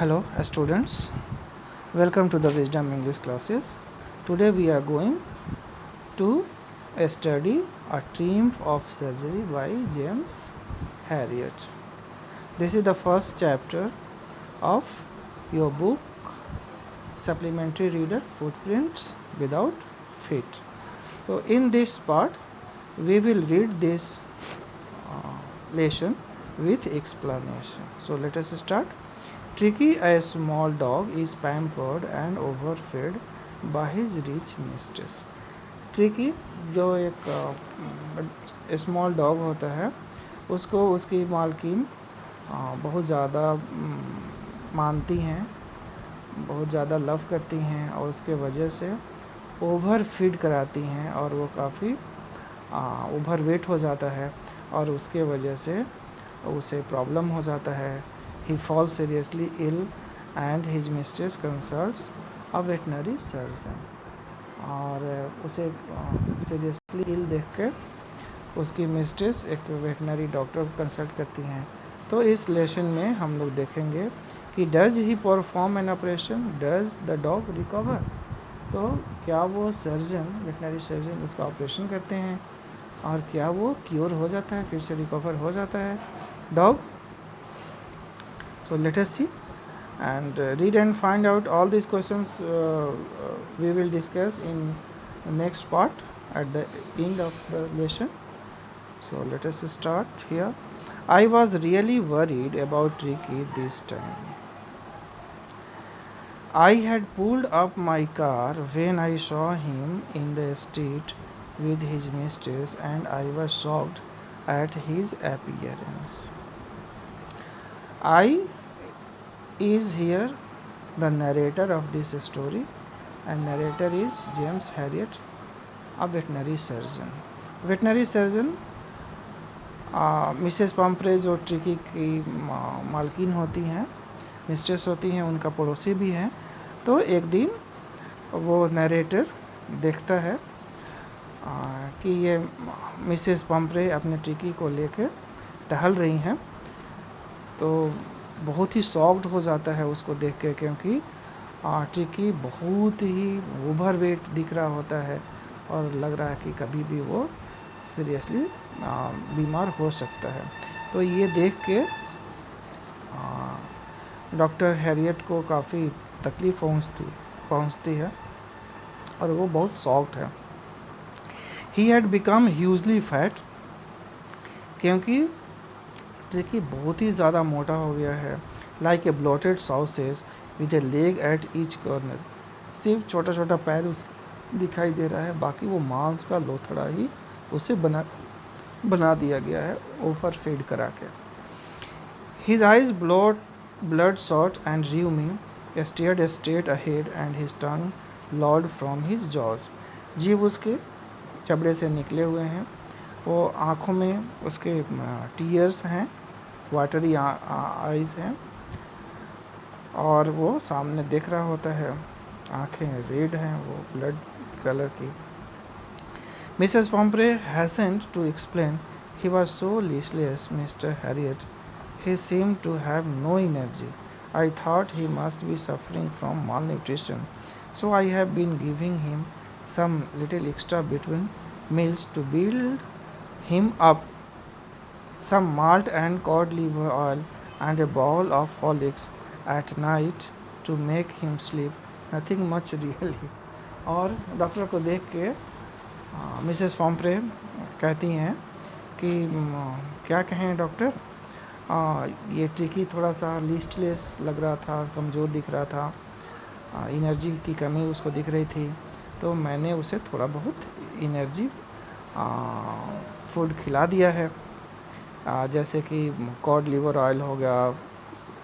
Hello students, welcome to the Wisdom English classes. Today we are going to study A Triumph of Surgery by James Herriot. This is the first chapter of your book Supplementary Reader Footprints Without Feet. So in this part we will read this lesson with explanation. So let us start. Tricky, a small dog, is pampered and overfed by his rich mistress. Tricky जो एक small dog होता है उसको उसकी मालकिन बहुत ज़्यादा मानती हैं, बहुत ज़्यादा लव करती हैं और उसके वजह से ओवर फीड कराती हैं और वो काफ़ी ओवर वेट हो जाता है और उसके वजह से उसे प्रॉब्लम हो जाता है. He falls seriously ill and his mistress consults a veterinary surgeon. और उसे सीरियसली इल देख के उसकी मिस्ट्रेस एक वेटनरी डॉक्टर को कंसल्ट करती हैं. तो इस लेसन में हम लोग देखेंगे कि does he perform an operation, does the dog recover. तो क्या वो सर्जन, वेटनरी सर्जन उसका ऑपरेशन करते हैं और क्या वो क्योर हो जाता है, फिर से रिकवर हो जाता है dog. So let us see and read and find out all these questions we will discuss in the next part at the end of the lesson. So let us start here. I was really worried about Tricky this time. I had pulled up my car when I saw him in the street with his mistress and I was shocked at his appearance. I is here the narrator of this story and narrator is James Herriot, a veterinary surgeon. Veterinary surgeon Mrs Pumphrey जो Tricki की मालकिन होती हैं, mistress होती हैं, उनका पड़ोसी भी हैं. तो एक दिन वो नरेटर देखता है कि ये मिसेस पम्प्रे अपने ट्रिकी को लेकर टहल रही हैं. तो बहुत ही शॉक्ड हो जाता है उसको देख के, क्योंकि ट्रिकी बहुत ही ओवर वेट दिख रहा होता है और लग रहा है कि कभी भी वो सीरियसली बीमार हो सकता है. तो ये देख के डॉक्टर हैरियट को काफ़ी तकलीफ़ पहुंचती है और वो बहुत शॉक्ड है. He had become hugely fat, क्योंकि ट्रिकी बहुत ही ज़्यादा मोटा हो गया है. Like a bloated sausage with A leg at each corner. सिर्फ छोटा छोटा पैर उस दिखाई दे रहा है, बाकी वो मांस का लोथड़ा ही उसे बना दिया गया है ओवर फीड करा के. His eyes bloodshot and rheumy stared straight ahead and his tongue lolled from his jaws. जीभ उसके चबड़े से निकले हुए हैं, वो आँखों में उसके टीयर्स हैं, वाटरी आइज़ हैं और वो सामने देख रहा होता है, आँखें रेड हैं, वो ब्लड कलर की. Mrs Pumphrey hastened to explain he was so listless Mr Herriot. He seemed to have no energy. I thought he must be suffering from malnutrition, so I have been giving him some little extra between meals to build him up, some malt and cod liver oil and a bowl of Horlicks at night to make him sleep. Nothing much really. और doctor को देख के Mrs पम्प्रे कहती हैं कि क्या कहें doctor, ये ट्रिकी थोड़ा सा लिस्टलेस लग रहा था, कमज़ोर दिख रहा था, एनर्जी की कमी उसको दिख रही थी. तो मैंने उसे थोड़ा बहुत एनर्जी फूड खिला दिया है, जैसे कि कॉड लिवर ऑयल हो गया,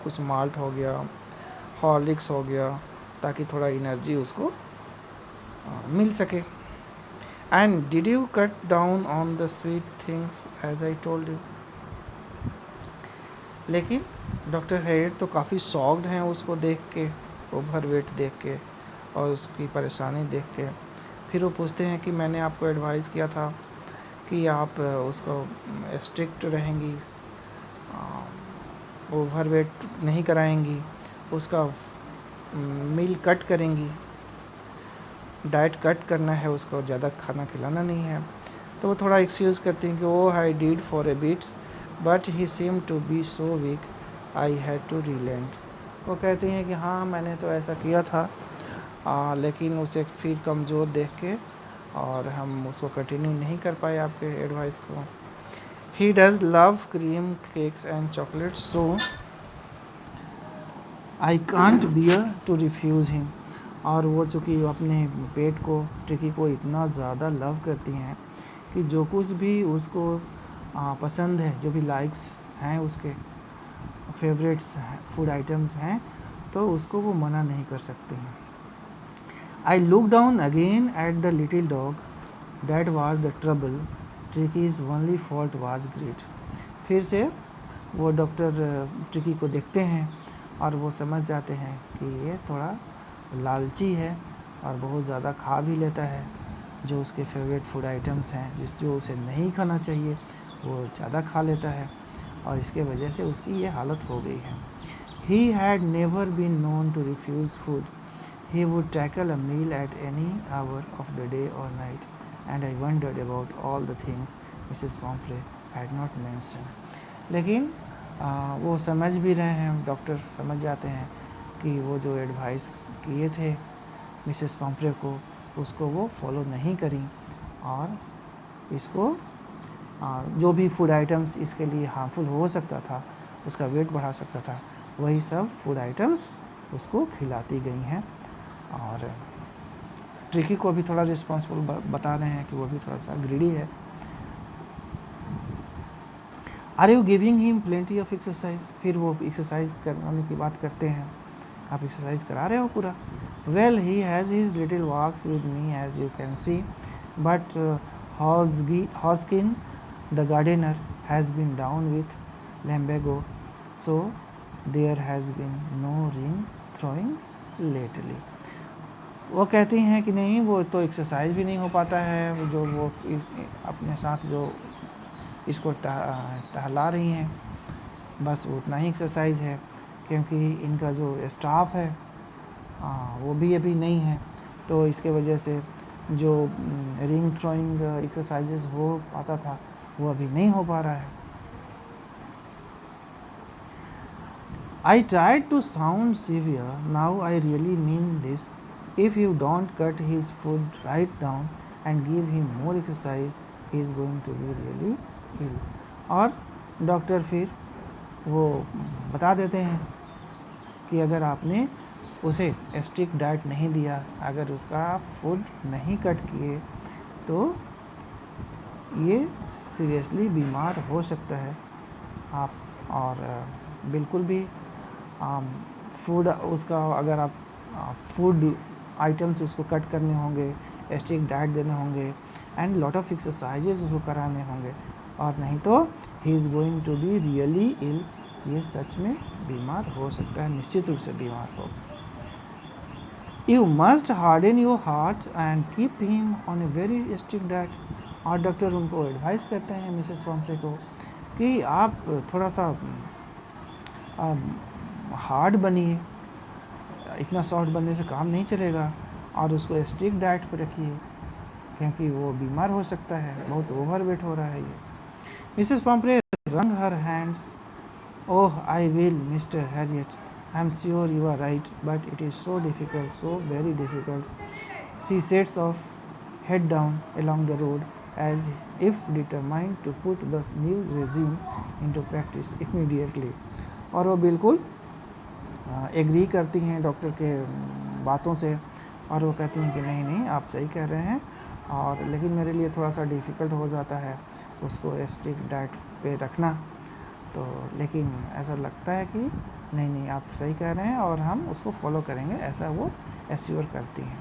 कुछ माल्ट हो गया, हॉर्लिक्स हो गया, ताकि थोड़ा एनर्जी उसको मिल सके. And did you cut down on the sweet things as I told you. लेकिन डॉक्टर हैरियट तो काफ़ी शॉक्ड हैं उसको देख के, ओवर वेट देख के और उसकी परेशानी देख के. फिर वो पूछते हैं कि मैंने आपको एडवाइस किया था कि आप उसको स्ट्रिक्ट रहेंगी, ओवर वेट नहीं कराएंगी, उसका मील कट करेंगी, डाइट कट करना है उसको, ज़्यादा खाना खिलाना नहीं है। तो वो थोड़ा एक्सक्यूज़ करती हैं कि oh I did for a bit but he seem to be so weak I had to relent. वो कहती हैं कि हाँ मैंने तो ऐसा किया था, लेकिन उसे फिर कमज़ोर देख के और हम उसको कंटिन्यू नहीं कर पाए आपके एडवाइस को। He does love cream cakes and chocolates so I can't bear to refuse him. और वो चूँकि अपने पेट को, ट्रिकी को इतना ज़्यादा लव करती हैं कि जो कुछ भी उसको पसंद है, जो भी लाइक्स हैं, उसके फेवरेट्स फूड आइटम्स हैं, तो उसको वो मना नहीं कर सकती हैं। I look down again at the little dog that was the trouble, Tricki's only fault was greed. फिर से वो डॉक्टर ट्रिकी को देखते हैं और वो समझ जाते हैं कि ये थोड़ा लालची है और बहुत ज़्यादा खा भी लेता है। जो उसके फेवरेट फूड आइटम्स हैं, जो उसे नहीं खाना चाहिए, वो ज़्यादा खा लेता है और इसके वजह से उसकी ये हालत हो गई है। He had never been known to refuse food, he would tackle a meal at any hour of the day or night, and I wondered about all the things Mrs. Pomfrey had not mentioned. लेकिन वो समझ भी रहे हैं, doctor समझ जाते हैं कि वो जो एडवाइस किए थे मिसेस पॉम्फ्रे को, उसको वो फॉलो नहीं करी और इसको जो भी फूड आइटम्स इसके लिए हार्मफुल हो सकता था, उसका वेट बढ़ा सकता था, वही सब फूड आइटम्स उसको खिलाती गई हैं। और ट्रिकी को भी थोड़ा रिस्पॉन्सिबल बता रहे हैं कि वो भी थोड़ा सा ग्रीडी है। Are you giving him plenty of exercise. फिर वो एक्सरसाइज करवाने की बात करते हैं, आप एक्सरसाइज करा रहे हो पूरा। Well he has his little walks with me as you can see, but Hodgkin the gardener has been down with lumbago, so there has been no ring throwing lately. वो कहती हैं कि नहीं, वो तो एक्सरसाइज भी नहीं हो पाता है, जो वो अपने साथ जो इसको टहला रही हैं, बस उतना ही एक्सरसाइज है, क्योंकि इनका जो स्टाफ है वो भी अभी नहीं है, तो इसके वजह से जो रिंग थ्रोइंग एक्सरसाइजेस हो पाता था वो अभी नहीं हो पा रहा है। I tried to sound severe, now I really mean this, if you don't cut his food right down and give him more exercise, he is going to be really ill. और डॉक्टर फिर वो बता देते हैं कि अगर आपने उसे स्ट्रिक्ट डाइट नहीं दिया, अगर उसका फूड नहीं कट किए, तो ये सीरियसली बीमार हो सकता है आप। और बिल्कुल भी फूड उसका, अगर आप फूड आइटम्स उसको कट करने होंगे, स्ट्रिक्ट डाइट देने होंगे एंड लॉट ऑफ एक्सरसाइजेज उसको कराने होंगे, और नहीं तो he is going to be really ill. ये सच में बीमार हो सकता है, निश्चित रूप से बीमार हो। You must harden your heart and keep him on a very strict diet. और डॉक्टर उनको एडवाइस करते हैं मिसेस पॉम्फ्रे को कि आप थोड़ा सा हार्ड बनिए, इतना सॉफ्ट बनने से काम नहीं चलेगा, और उसको स्ट्रिक्ट डाइट पर रखिए, क्योंकि वो बीमार हो सकता है, बहुत ओवरवेट हो रहा है ये। Mrs पॉम्फ्रे wrung her hands. Oh, I will, Mr. Harriet. I am sure you are right, but it is so difficult, so very difficult. She sets off, head down along the road, as if determined to put the new regime into practice immediately. और वो बिल्कुल agree करती हैं doctor के बातों से, और वो कहती हैं कि नहीं नहीं, आप सही कह रहे हैं, और लेकिन मेरे लिए थोड़ा सा डिफ़िकल्ट हो जाता है उसको स्ट्रिक्ट डाइट पे रखना, तो लेकिन ऐसा लगता है कि नहीं नहीं, आप सही कह रहे हैं और हम उसको फॉलो करेंगे, ऐसा वो एश्योर करती हैं।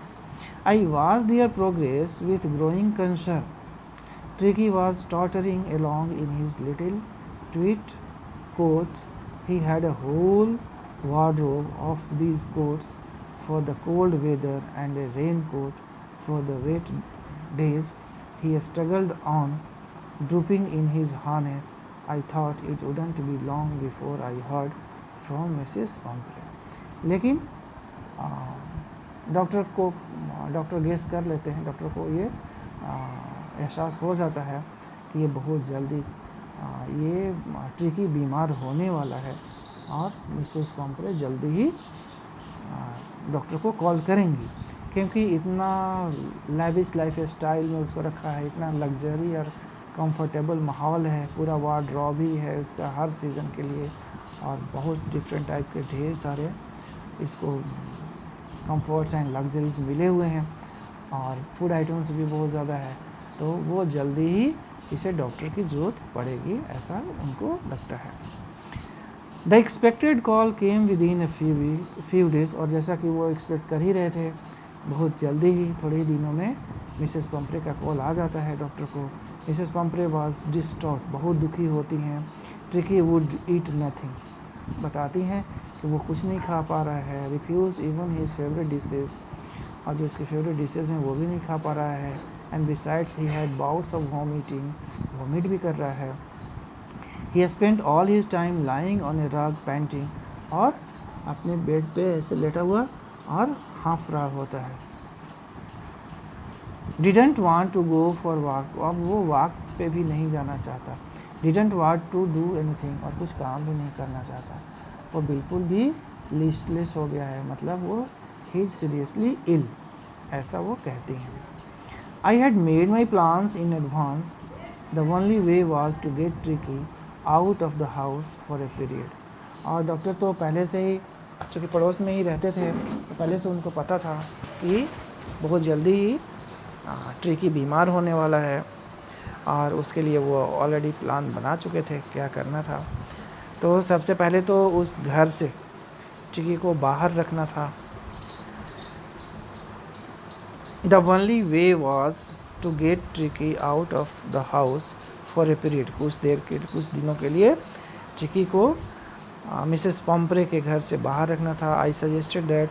I watch their progress with growing concern. Tricki was tottering along in his little tweed coat. He had a whole wardrobe of these coats for the cold weather and a raincoat for the wet days. He struggled on, drooping in his harness. I thought it wouldn't be long before I heard from Mrs. Pomfrey. लेकिन doctor guess कर लेते हैं, doctor को ये एहसास हो जाता है कि ये बहुत जल्दी ये ट्रिकी बीमार होने वाला है, और मिसेस पम्परे जल्दी ही डॉक्टर को कॉल करेंगी, क्योंकि इतना लैविश लाइफ स्टाइल में उसको रखा है, इतना लग्जरी और कंफर्टेबल माहौल है, पूरा वार्डरोब ही है उसका हर सीज़न के लिए, और बहुत डिफरेंट टाइप के ढेर सारे इसको कंफर्ट्स एंड लग्जरीज मिले हुए हैं, और फूड आइटम्स भी बहुत ज़्यादा है, तो वो जल्दी ही इसे डॉक्टर की ज़रूरत पड़ेगी, ऐसा उनको लगता है। The expected call came with in few days, और जैसा कि वो एक्सपेक्ट कर ही रहे थे, बहुत जल्दी ही थोड़े ही दिनों में मिसेस पम्परे का कॉल आ जाता है डॉक्टर को। मिसेस पम्परे वाज डिस्ट्रॉट, बहुत दुखी होती हैं। ट्रिकी वुड ईट नथिंग, बताती हैं कि वो कुछ नहीं खा पा रहा है। Refuse even his favourite dishes, और जो उसके फेवरेट डिशेज़ हैं वो भी नहीं खा पा रहा है। And besides he had bouts of vomiting, vomit भी कर रहा है। He spent all his time lying on a rug panting, और अपने बेड पे ऐसे लेटा हुआ और हाँफ रहा होता है। Didn't want to go for walk, अब वो वॉक पे भी नहीं जाना चाहता। Didn't want to do anything, और कुछ काम भी नहीं करना चाहता। वो बिल्कुल भी लिस्टलेस हो गया है, मतलब वो ही इज सीरियसली इल, ऐसा वो कहती हैं। I had made my plans in advance, the only way was to get tricky out of the house for a period. और डॉक्टर तो पहले से ही, चूँकि पड़ोस में ही रहते थे, तो पहले से उनको पता था कि बहुत जल्दी ही ट्रिकी बीमार होने वाला है, और उसके लिए वो ऑलरेडी प्लान बना चुके थे क्या करना था। तो सबसे पहले तो उस घर से ट्रिकी को बाहर रखना था। The only way was to get tricky out of the house for a period, कुछ दिनों के लिए ट्रिकी को मिसेस पम्परे के घर से बाहर रखना था। I suggested that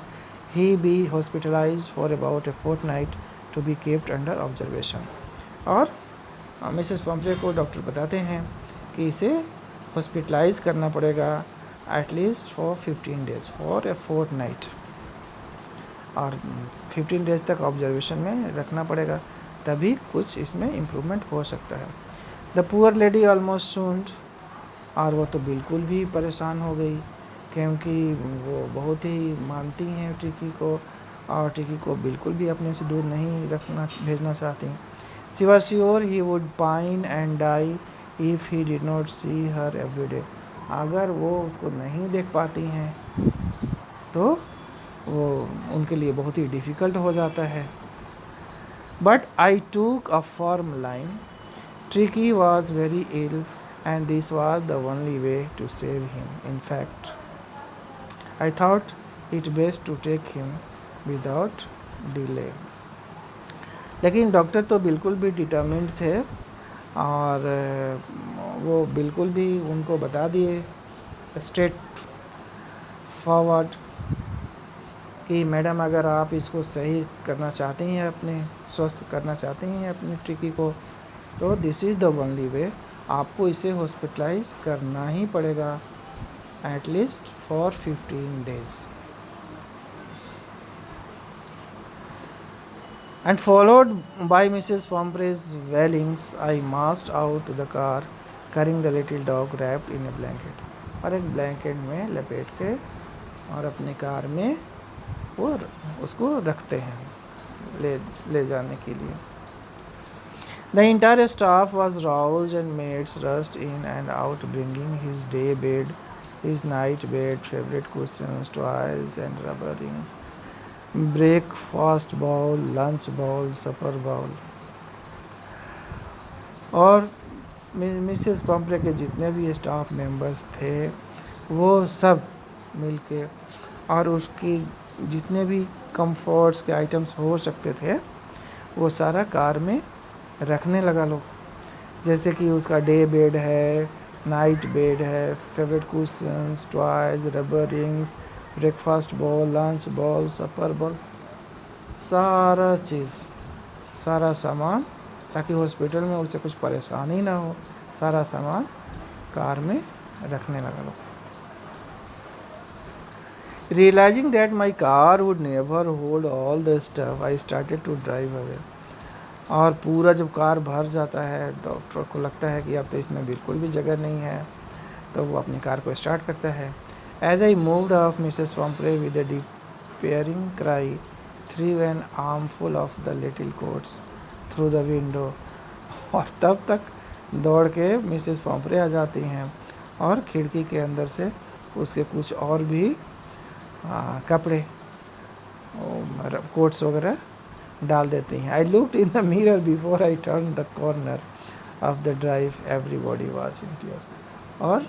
he be hospitalise for about a fortnight to be kept under observation, और मिसेस पम्परे को डॉक्टर बताते हैं कि इसे हॉस्पिटलाइज करना पड़ेगा at least for 15 days for a fortnight, और 15 डेज़ तक ऑब्जर्वेशन में रखना पड़ेगा, तभी कुछ इसमें इम्प्रूवमेंट हो सकता है। द पुअर लेडी ऑलमोस्ट सून्ड, और वो तो बिल्कुल भी परेशान हो गई, क्योंकि वो बहुत ही मानती हैं ट्रिकी को, और ट्रिकी को बिल्कुल भी अपने से दूर नहीं भेजना चाहती। She was sure he would pine and die if he did not see her every day, अगर वो उसको नहीं देख पाती हैं तो वो उनके लिए बहुत ही डिफ़िकल्ट हो जाता है। But I took a firm line, Tricki was very ill and this was the only way to save him. In fact, I thought it best to take him without delay. लेकिन doctor तो बिल्कुल भी determined थे, और वो बिल्कुल भी उनको बता दिए स्ट्रेट फॉरवर्ड कि मैडम अगर आप इसको सही करना चाहते हैं, अपने स्वस्थ करना चाहते हैं अपनी ट्रिकी को, तो this is the only way, आपको इसे हॉस्पिटलाइज करना ही पड़ेगा at least for 15 days. And followed by Mrs Pumphrey's wailings I marched out to the car carrying the little dog wrapped in a blanket, और एक ब्लैंकेट में लपेट के और अपने कार में वो उसको रखते हैं ले जाने के लिए। The entire staff was roused and maids rushed in and out bringing his day bed, his night bed, favorite cushions, toys and rubber rings, breakfast bowl, lunch bowl, supper bowl। और मिसेस पम्परे के जितने भी staff members थे वो सब मिलके, और उसकी जितने भी कंफर्ट्स के आइटम्स हो सकते थे वो सारा कार में रखने लगा लोग, जैसे कि उसका डे बेड है, नाइट बेड है, favourite cushions, toys, rubber rings, breakfast bowl, lunch bowl, supper bowl, सारा चीज़, सारा सामान, ताकि हॉस्पिटल में उसे कुछ परेशानी ना हो, सारा सामान कार में रखने लगा लोग। Realizing that my car would never hold all the stuff, I started to drive away. और पूरा जब कार भर जाता है, डॉक्टर को लगता है कि अब तो इसमें बिल्कुल भी जगह नहीं है, तो वो अपनी कार को स्टार्ट करता है. As I moved off Mrs Pumphrey with a despairing cry threw an armful of the little coats through the window. और तब तक दौड़ के मिसेस पम्परे आ जाती हैं और खिड़की के अंदर से उसके कुछ और भी कपड़े कोट्स वगैरह डाल देती हैं. I looked in the mirror before I turn the corner of the drive. Everybody was in tear. और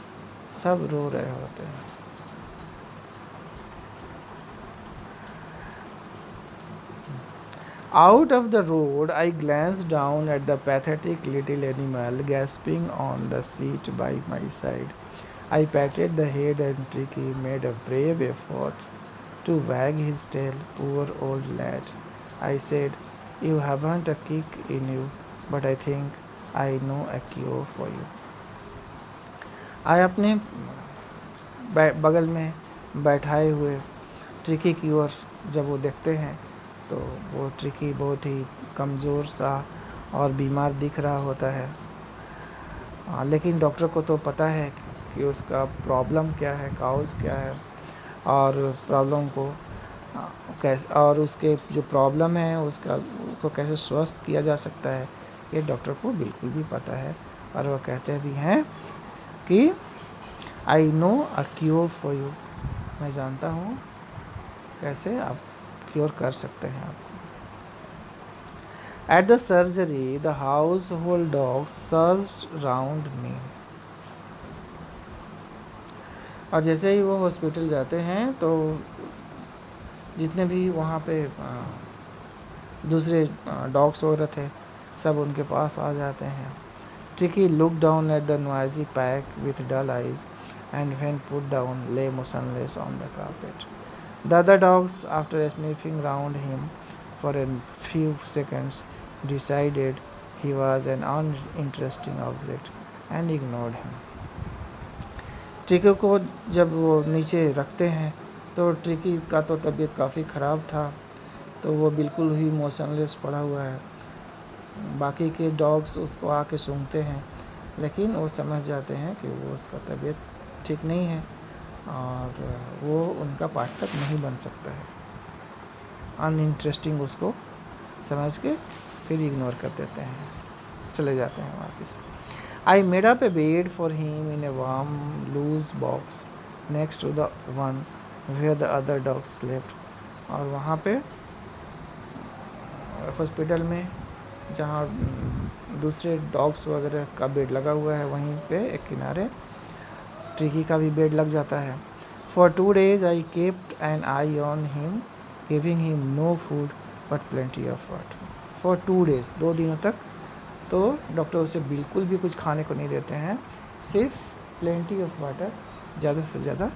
सब रो रहे होते हैं. Out of the road, I glanced down at the pathetic little animal gasping on the seat by my side. I patted the head and Tricky made a brave effort to wag his tail. Poor old lad, I said, you haven't a kick in you, but I think I know a cure for you. I अपने बगल में बैठाए हुए tricky की ओर जब वो देखते हैं तो वो ट्रिकी बहुत ही कमज़ोर सा और बीमार दिख रहा होता है. लेकिन डॉक्टर को तो पता है कि उसका प्रॉब्लम क्या है, काउज़ क्या है, और प्रॉब्लम को कैसे, और उसके जो प्रॉब्लम है उसको कैसे स्वस्थ किया जा सकता है, ये डॉक्टर को बिल्कुल भी पता है. और वो कहते भी हैं कि I know a cure for you, मैं जानता हूँ कैसे आप क्योर कर सकते हैं आपको. At the surgery the household dogs surged round me. और जैसे ही वो हॉस्पिटल जाते हैं तो जितने भी वहाँ पे दूसरे डॉग्स वगैरह थे सब उनके पास आ जाते हैं. Tricky looked down at the noisy pack with dull eyes and when put down lay motionless on the carpet. The other dogs, after sniffing round him for a few seconds, decided he was an uninteresting object and ignored him. Tricky को जब वो नीचे रखते हैं तो tricky का तो तबीयत काफ़ी ख़राब था, तो वो बिल्कुल ही मोशनलेस पड़ा हुआ है. बाकी के डॉग्स उसको आके सूंघते हैं लेकिन वो समझ जाते हैं कि वो उसका तबीयत ठीक नहीं है और वो उनका पार्टनर नहीं बन सकता है. अनइंटरेस्टिंग उसको समझ के फिर इग्नोर कर देते हैं, चले जाते हैं वापस. I made up a bed for him in a warm loose box next to the one where the other dogs slept. और वहाँ पे हॉस्पिटल में जहाँ दूसरे डॉग्स वगैरह का बेड लगा हुआ है वहीं पे एक किनारे ट्रिकी का भी बेड लग जाता है. For 2 days I kept an eye on him giving him no food but plenty of water. For 2 days 2 दिनों तक तो डॉक्टर उसे बिल्कुल भी कुछ खाने को नहीं देते हैं, सिर्फ प्लेंटी ऑफ वाटर, ज़्यादा से ज़्यादा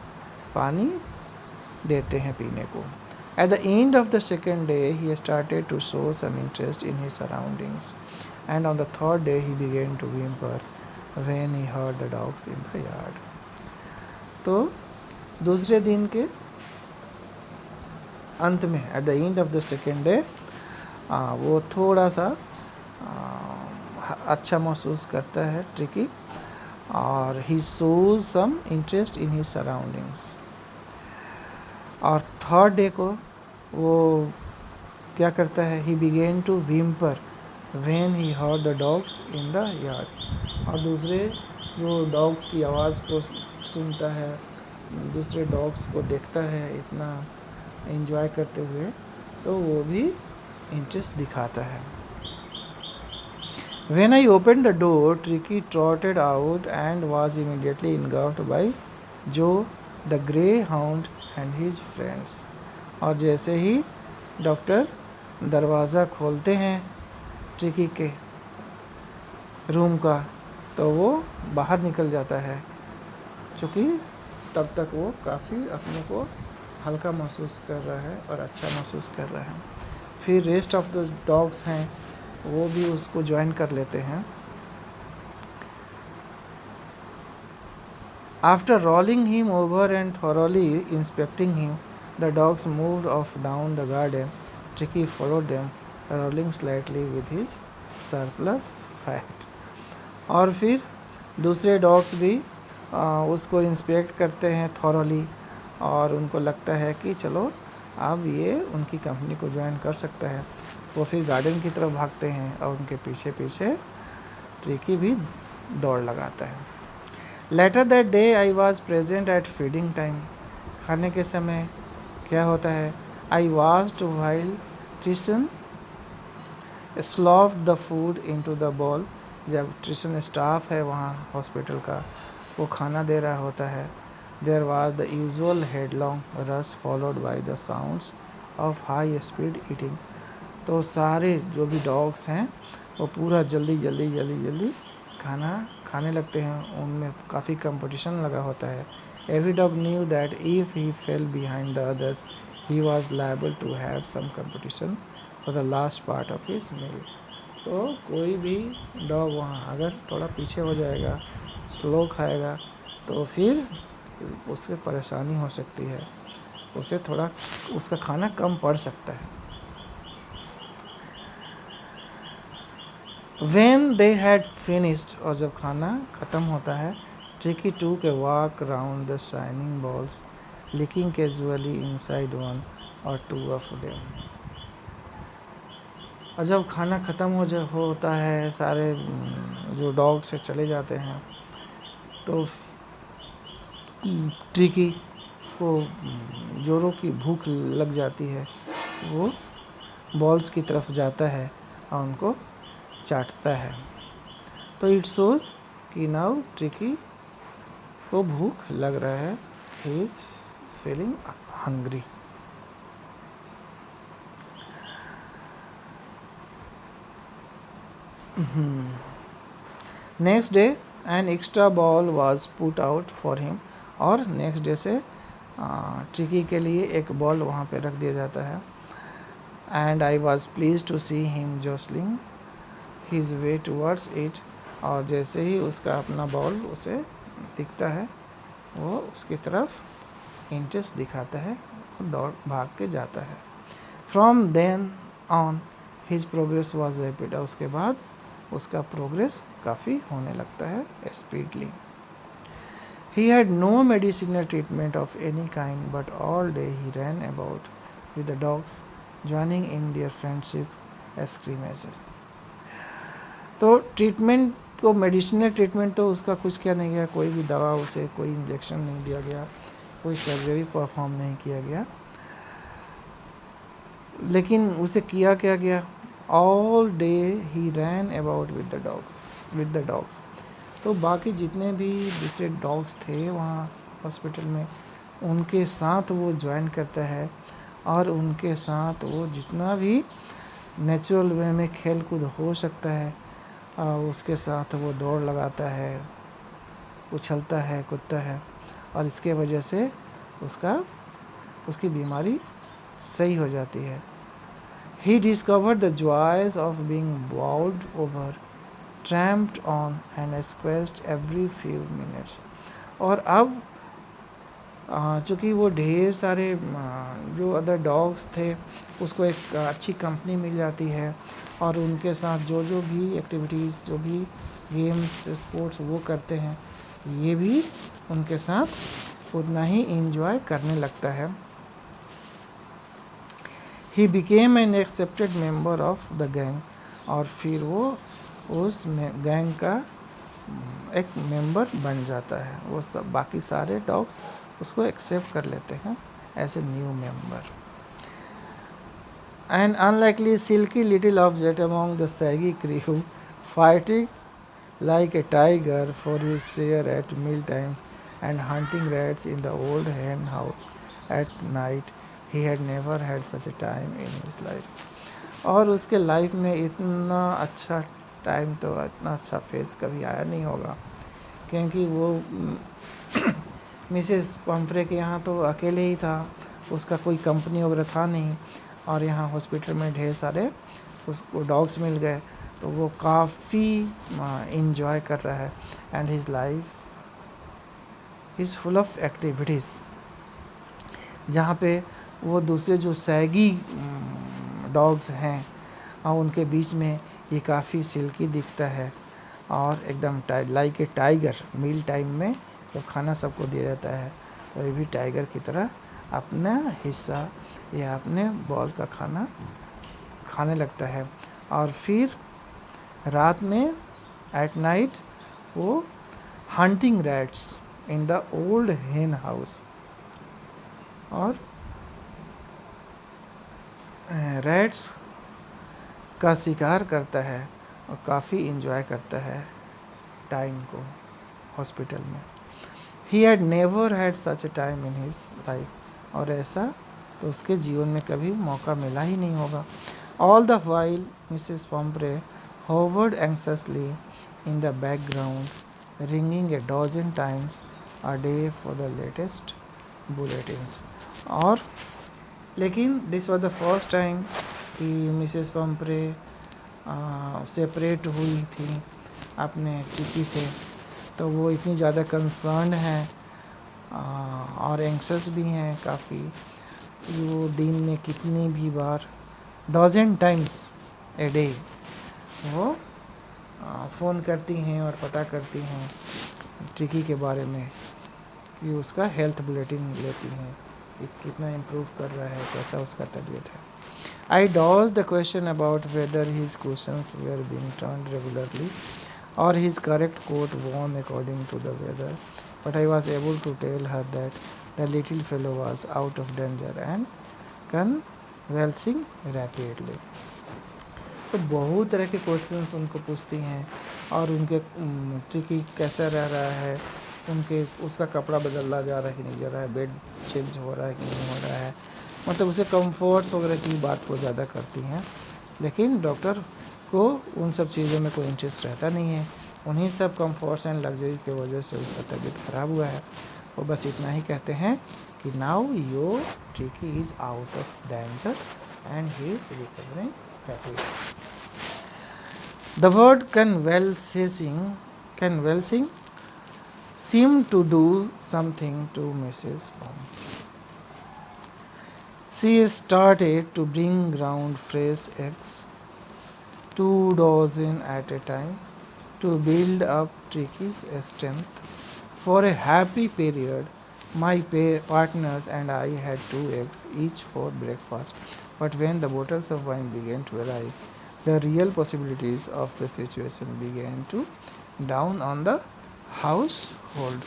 पानी देते हैं पीने को. At the end of the second day, he started to show some interest in his surroundings, and on the third day, he began to whimper when he heard the dogs in the yard. तो दूसरे दिन के अंत में, at the end of the second day, वो थोड़ा सा अच्छा महसूस करता है ट्रिकी, और he shows some interest in his surroundings. और थर्ड डे को वो क्या करता है, he began to whimper when he heard the dogs in the yard. और दूसरे जो डॉग्स की आवाज़ को सुनता है, दूसरे डॉग्स को देखता है इतना एंजॉय करते हुए, तो वो भी इंटरेस्ट दिखाता है. When I open the door Tricki trotted out and was immediately engulfed by Joe the greyhound and his friends. और जैसे ही डॉक्टर दरवाज़ा खोलते हैं ट्रिकी के रूम का तो वो बाहर निकल जाता है, क्योंकि तब तक वो काफ़ी अपने को हल्का महसूस कर रहा है और अच्छा महसूस कर रहा है. फिर रेस्ट ऑफ द डॉग्स हैं वो भी उसको ज्वाइन कर लेते हैं. After rolling him over and thoroughly inspecting him, The dogs moved off down the garden. Tricky followed them, rolling slightly with his surplus fat. और फिर दूसरे डॉग्स भी उसको इंस्पेक्ट करते हैं थॉरली, और उनको लगता है कि चलो अब ये उनकी कंपनी को ज्वाइन कर सकता है। वो फिर गार्डन की तरफ भागते हैं और उनके पीछे पीछे ट्रिकी भी दौड़ लगाता है। Later that day I was present at feeding time. खाने के समय क्या होता है? I watched while Tristan sloshed the food into the bowl. जब ट्रिशन स्टाफ है वहाँ हॉस्पिटल का, वो खाना दे रहा होता है। There was the usual headlong rush followed by the sounds of high speed eating. तो सारे जो भी डॉग्स हैं वो पूरा जल्दी खाना खाने लगते हैं। उनमें काफ़ी कंपटीशन लगा होता है। Every dog knew that if he fell behind the others he was liable to have some competition for the last part of his meal. तो कोई भी डॉग वहाँ अगर थोड़ा पीछे हो जाएगा, स्लो खाएगा, तो फिर उससे परेशानी हो सकती है, उसे थोड़ा उसका खाना कम पड़ सकता है। When they had finished, और जब खाना ख़त्म होता है, Tricky took a walk round the shining balls, licking casually inside one or two of them. और जब खाना ख़त्म होता है, सारे जो डॉग से चले जाते हैं, तो ट्रिकी को जोरों की भूख लग जाती है। वो बॉल्स की तरफ जाता है और उनको चाटता है। तो इट शोज़ कि नाउ ट्रिकी को भूख लग रहा है, he is feeling hungry. Next day an extra ball was put out for him. और नेक्स्ट डे से ट्रिकी के लिए एक बॉल वहाँ पे रख दिया जाता है। And I was pleased to see him jostling his way towards it. और जैसे ही उसका अपना बॉल उसे दिखता है, वो उसकी तरफ इंटरेस्ट दिखाता है और दौड़ भाग के जाता है। From then on his progress was rapid. उसके बाद उसका प्रोग्रेस काफ़ी होने लगता है speedily. He had no medicinal treatment of any kind, but all day he ran about with the dogs, joining in their friendship scrimmages. तो treatment को, medicinal treatment तो उसका कुछ किया नहीं गया, कोई भी दवा उसे, कोई इंजेक्शन नहीं दिया गया, कोई सर्जरी परफॉर्म नहीं किया गया, लेकिन उसे किया क्या गया? All day he ran about with the dogs. तो बाकी जितने भी दूसरे डॉग्स थे वहाँ हॉस्पिटल में, उनके साथ वो ज्वाइन करता है और उनके साथ वो जितना भी नेचुरल वे में खेल कूद हो सकता है उसके साथ वो दौड़ लगाता है, उछलता है, कूदता है, और इसके वजह से उसकी बीमारी सही हो जाती है। He discovered the joys of being bowled over, tramped on and squeezed every few minutes. और अब चूँकि वो ढेर सारे जो अदर डॉग्स थे उसको एक अच्छी कंपनी मिल जाती है, और उनके साथ जो भी एक्टिविटीज़, जो भी गेम्स, स्पोर्ट्स वो करते हैं, ये भी उनके साथ उतना ही एंजॉय करने लगता है। He became an accepted member of the gang. और फिर वो उस गैंग का एक मेंबर बन जाता है। वो सब बाकी सारे डॉग्स उसको एक्सेप्ट कर लेते हैं as a new member. An unlikely silky little object among the shaggy crew, fighting like a tiger for his share at meal times and hunting rats in the old hen house at night. He had never had such a time in his life. और उसके life में इतना अच्छा time, तो इतना अच्छा phase कभी आया नहीं होगा, क्योंकि वो मिसेस पम्फ्रे के यहाँ तो अकेले ही था, उसका कोई कंपनी वगैरह था नहीं, और यहाँ हॉस्पिटल में ढेर सारे उसको डॉग्स मिल गए, तो वो काफ़ी इंजॉय कर रहा है। And his life is full of activities, जहाँ पे वो दूसरे जो सैगी डॉग्स हैं उनके बीच में ये काफ़ी सिल्की दिखता है और एकदम like a tiger. Meal time में जब खाना सबको दिया जाता है तो ये भी टाइगर की तरह अपना हिस्सा या अपने बॉल का खाना खाने लगता है। और फिर रात में एट नाइट वो hunting rats in the old हेन हाउस, और रैट्स का शिकार करता है और काफ़ी इंजॉय करता है टाइम को हॉस्पिटल में। ही had never had such A time in his life, और ऐसा तो उसके जीवन में कभी मौका मिला ही नहीं होगा। All the while Mrs Pumphrey hovered anxiously in the background, ringing a dozen times a day for the latest bulletins. और लेकिन this was the first time कि मिसेस पम्प्रे सेपरेट हुई थी अपने टिकी से, तो वो इतनी ज़्यादा कंसर्न हैं और एंक्शस भी हैं काफ़ी। वो दिन में कितनी भी बार डजन टाइम्स ए डे वो फ़ोन करती हैं और पता करती हैं टिकी के बारे में, कि उसका हेल्थ बुलेटिन लेती हैं कि कितना इम्प्रूव कर रहा है, कैसा उसका तबीयत है। I dodged the question about whether his questions were being turned regularly और his correct coat worn according to the weather, but I was able to tell her that the little fellow was out of danger and convalescing rapidly. तो बहुत तरह के questions उनको पूछती हैं और उनके टिकी कैसा रह रहा है, उनके उसका कपड़ा बदला जा रहा है कि नहीं जा रहा है, बेड चेंज हो रहा है कि नहीं हो रहा है, मतलब उसे कंफर्ट्स वगैरह की बात को ज़्यादा करती हैं। लेकिन डॉक्टर को उन सब चीज़ों में कोई इंटरेस्ट रहता नहीं है। उन्हीं सब कंफर्ट्स एंड लग्जरी की वजह से उसका तबीयत ख़राब हुआ है। वो बस इतना ही कहते हैं कि नाउ योर टिकी is out of danger and he is recovering rapidly. The word convulsing seemed to do something to Mrs. Pomfrey. She started to bring round fresh eggs, 2 dozen at a time, to build up Tricky's strength. For a happy period, my partners and I had 2 eggs each for breakfast. But when the bottles of wine began to arrive, the real possibilities of the situation began to dawn on the household.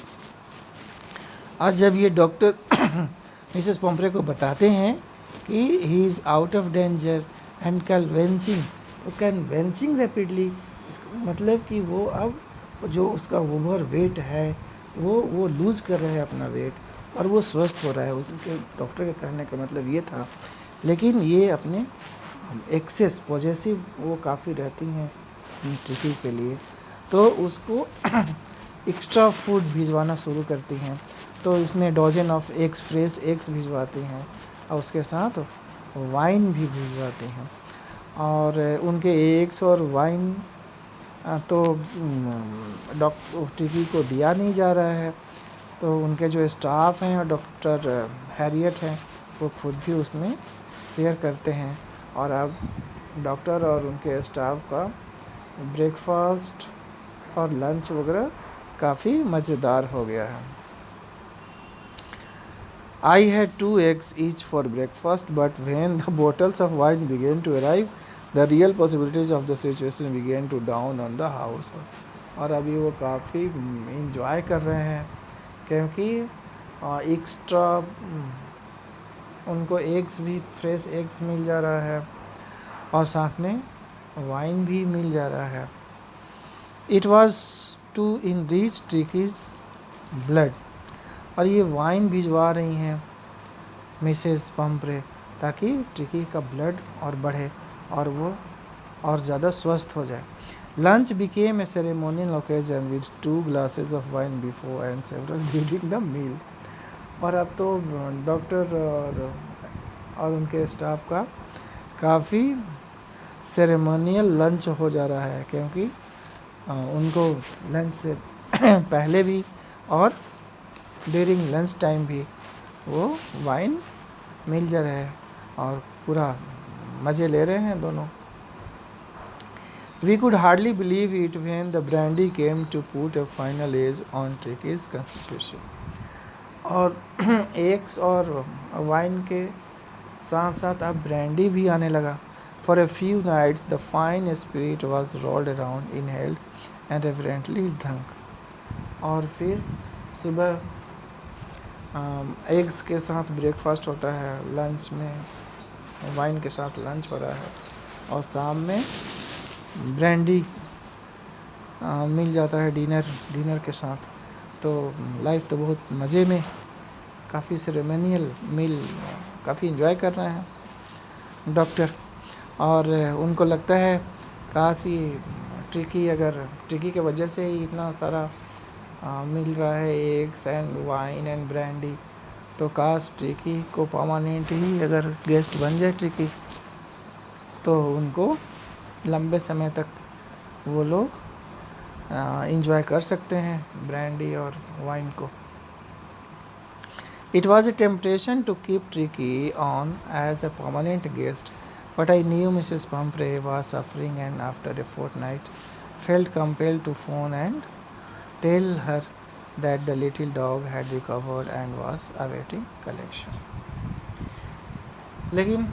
और जब ये doctor Mrs Pomfrey को बताते हैं कि he is out of danger and convincing, तो convincing rapidly मतलब कि वो अब जो उसका ओवर वेट है वो लूज़ कर रहा है अपना वेट और वो स्वस्थ हो रहा है। उनके डॉक्टर के कहने का मतलब ये था। लेकिन ये अपने एक्सेस पॉजेसिव वो काफ़ी रहती हैं टिकी के लिए, तो उसको एक्स्ट्रा फूड भिजवाना शुरू करती हैं। तो उसने dozen of eggs, fresh eggs भिजवाती हैं और उसके साथ वाइन भी भिजवाती हैं। और उनके एग्स और वाइन तो डॉक्टर टिकी को दिया नहीं जा रहा है, तो उनके जो स्टाफ हैं और डॉक्टर हैरियट हैं वो खुद भी उसमें शेयर करते हैं। और अब डॉक्टर और उनके स्टाफ का ब्रेकफास्ट और लंच वगैरह काफ़ी मज़ेदार हो गया है। I had 2 eggs each for breakfast, but when the bottles of wine began to arrive, the real possibilities of the situation began to dawn on the house. और अभी वो काफ़ी इंजॉय कर रहे हैं क्योंकि एक्स्ट्रा उनको एग्स भी, फ्रेश एग्स मिल जा रहा है और साथ में वाइन भी मिल जा रहा है। It was to enrich Tricki's blood, और ये वाइन भिजवा रही हैं मिसेस पम्प्रे ताकि ट्रिकी का ब्लड और बढ़े और वो और ज़्यादा स्वस्थ हो जाए। Lunch became a ceremonial occasion with 2 glasses of wine before and several during the meal. और अब तो डॉक्टर और उनके स्टाफ का काफ़ी सेरेमोनियल लंच हो जा रहा है क्योंकि उनको लंच से पहले भी और ड्यूरिंग लंच टाइम भी वो वाइन मिल जा रहे हैं और पूरा मज़े ले रहे हैं दोनों। We could hardly believe it when the brandy came to put a final edge on Tricky's constitution. और एग्स और वाइन के साथ साथ अब ब्रांडी भी आने लगा। For a few nights the fine spirit was rolled around, inhaled and reverently drunk. और फिर सुबह एग्स के साथ ब्रेकफास्ट होता है, लंच में वाइन के साथ लंच हो रहा है और शाम में ब्रांडी मिल जाता है डिनर के साथ। तो लाइफ तो बहुत मज़े में, काफ़ी सेरेमोनियल मील काफ़ी इन्जॉय कर रहे हैं डॉक्टर। और उनको लगता है काश ये ट्रिकी के वजह से ही इतना सारा मिल रहा है eggs and wine and brandy, तो काश ट्रिकी को परमानेंट ही अगर गेस्ट बन जाए ट्रिकी, तो उनको लंबे समय तक वो लोग इंजॉय कर सकते हैं ब्रांडी और वाइन को। It was a temptation to keep Tricky on as a permanent guest, but I knew Mrs. Pumphrey was suffering and after a fortnight felt compelled to phone and tell her that the little dog had recovered and was awaiting collection. लेकिन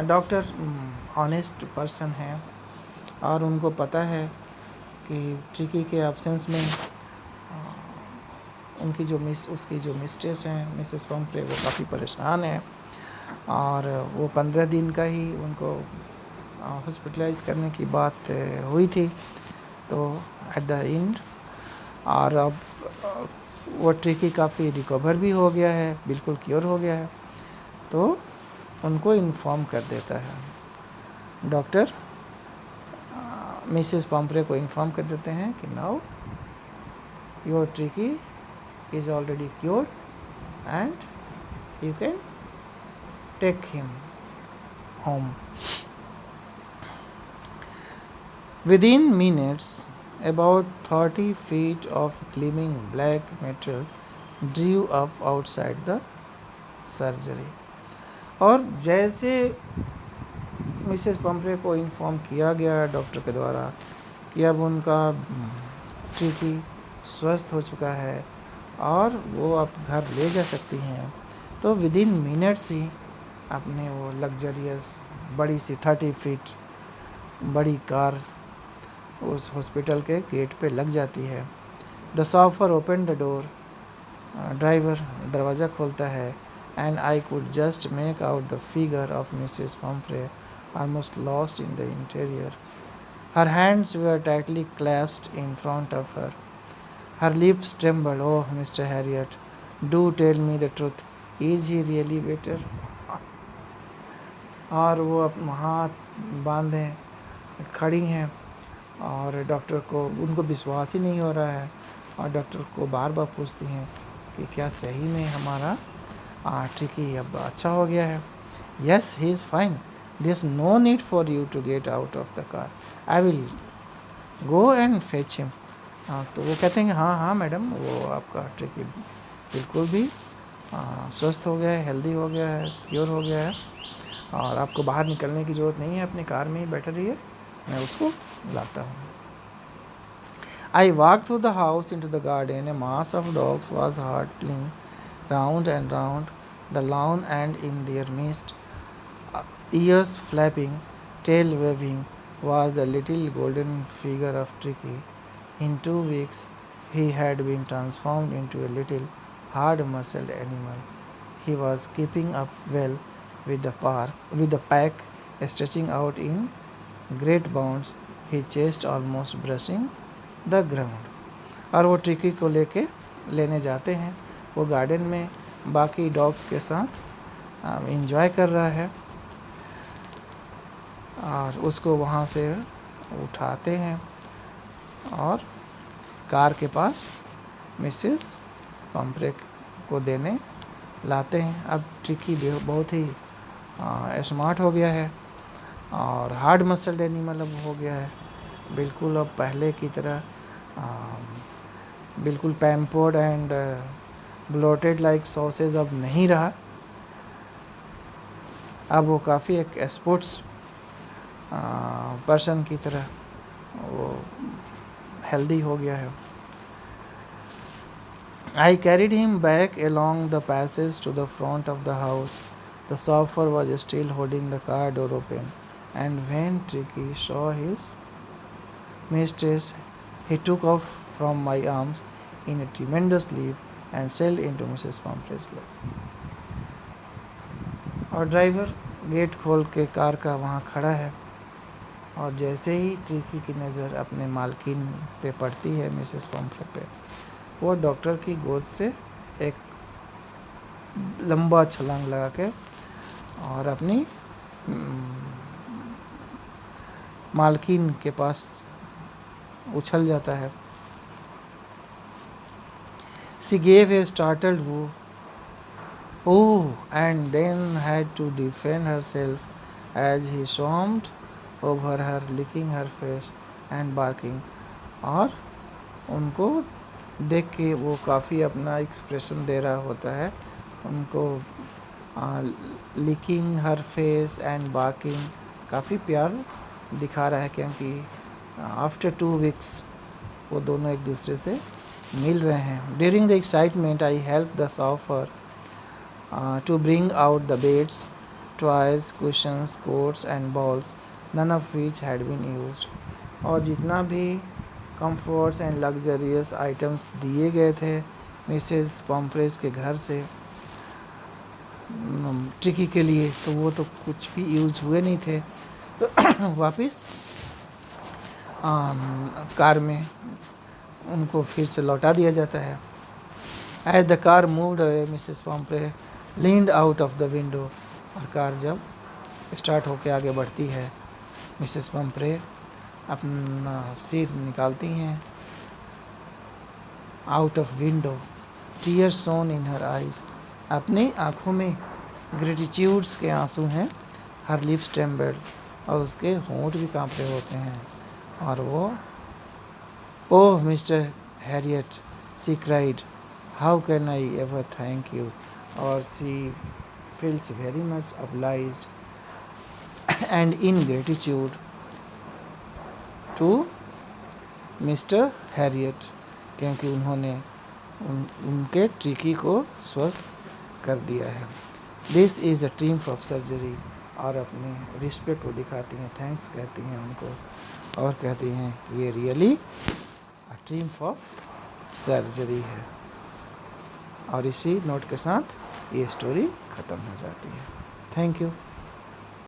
doctor honest person है और उनको पता है कि tricky के absence में उसकी जो मिस्ट्रेस हैं मिसेस पम्फ्रे, वो काफ़ी परेशान है और वो 15 दिन का ही उनको हॉस्पिटलाइज करने की बात हुई थी। तो एट द एंड और अब वो ट्रिकी काफ़ी रिकवर भी हो गया है, बिल्कुल क्योर हो गया है, तो उनको इन्फॉर्म कर देता है डॉक्टर, मिसेस पम्फ्रे को इन्फॉर्म कर देते हैं कि now your tricky is already cured and you can take him home. Within minutes, about 30 feet of gleaming black metal drew up outside the surgery. और जैसे मिसेस पम्फ्रे को inform किया गया डॉक्टर के द्वारा कि अब उनका ट्रिकी स्वस्थ हो चुका है और वो अब घर ले जा सकती हैं, तो विदिन मिनट्स ही अपने वो लग्जरियस बड़ी सी 30 फीट बड़ी कार उस हॉस्पिटल के गेट पे लग जाती है। The chauffeur open the door, driver दरवाज़ा खोलता है and I could just make out the figure of Mrs Pumphrey almost lost in the interior. Her hands were tightly clasped in front of her. Her lips trembled. Oh, Mr. Harriet, do tell me the truth. Is he really better? और वो अपना हाथ बांधे खड़ी हैं और doctor को उनको विश्वास ही नहीं हो रहा है और डॉक्टर को बार बार पूछती हैं कि क्या सही में हमारा ट्रिकी अब अच्छा हो गया है। Yes, he is fine. There is no need for you to get out of the car. I will go and fetch him. तो वो कहते हैं कि हाँ मैडम, वो आपका ट्रिकी बिल्कुल भी स्वस्थ हो गया है, हेल्दी हो गया है, क्योर हो गया है और आपको बाहर निकलने की ज़रूरत नहीं है, अपनी कार में ही बैठे रहिए, मैं उसको लाता हूँ। I walk through the house into the garden. A mass of dogs was hurtling round and round the lawn and in their midst, ears flapping, tail waving, was the little golden figure of Tricky. In 2 weeks, he had been transformed into a little hard-muscled animal. He was keeping up well with the pack, stretching out in great bounds. He chased almost brushing the ground. और वो tricky को लेने जाते हैं, वो garden में बाकी dogs के साथ इंजॉय कर रहा है और उसको वहाँ से उठाते हैं और कार के पास मिसेस पम्फ्रे को देने लाते हैं। अब ट्रिकी बहुत ही स्मार्ट हो गया है और हार्ड मसल्ड एनिमल अब हो गया है, बिल्कुल अब पहले की तरह बिल्कुल pampered and bloated like sausage अब नहीं रहा। अब वो काफ़ी एक स्पोर्ट्स पर्सन की तरह वो हेल्दी हो गया है. I carried him back along the passage to the front of the house. The chauffeur was still holding the car door open, and when Tricky saw his mistress, he took off from my arms in a tremendous leap and sailed into Mrs. Pumphrey's lap. और driver gate खोल के car का वहाँ खड़ा है, और जैसे ही tricky की नज़र अपने मालकिन पे पड़ती है, मिसेस पम्फ्रे पे, वो डॉक्टर की गोद से एक लंबा छलांग लगा के और अपनी मालकिन के पास उछल जाता है. She gave a startled oh, and then had to defend herself as he swarmed over her, licking her face and barking. और उनको देख के वो काफ़ी अपना एक्सप्रेशन दे रहा होता है, उनको licking her face and barking काफ़ी प्यार दिखा रहा है, क्योंकि आफ्टर 2 वीक्स वो दोनों एक दूसरे से मिल रहे हैं. During the excitement I help the chauffeur to bring out the beds, toys, cushions, coats and bowls, none of which had been used. और जितना भी कंफर्ट्स एंड लग्जरियस आइटम्स दिए गए थे मिसेस पम्फ्रेस के घर से ट्रिकी के लिए, तो वो तो कुछ भी यूज़ हुए नहीं थे. तो वापस कार में उनको फिर से लौटा दिया जाता है. As the car moved away, Mrs Pumphrey leaned out of the window. और कार जब स्टार्ट होके आगे बढ़ती है, मिसेस पम्फ्रे अपना सिर निकालती हैं out of window. Tears shown in her eyes. अपनी आँखों में ग्रेटिट्यूड्स के आंसू हैं. हर लिप्स ट्रेम्बल्ड. और उसके होंठ भी काँप रहे होते हैं. और वो oh Mr Herriot, she cried, how can I ever thank you. और she feels very much obliged and in gratitude to Mr Herriot, क्योंकि उन्होंने उनके ट्रिकी को स्वस्थ कर दिया है. This is a triumph of surgery. और अपने रिस्पेक्ट को दिखाती हैं, थैंक्स कहती हैं उनको, और कहती हैं ये really a triumph of surgery है. और इसी नोट के साथ ये स्टोरी ख़त्म हो जाती है. Thank you.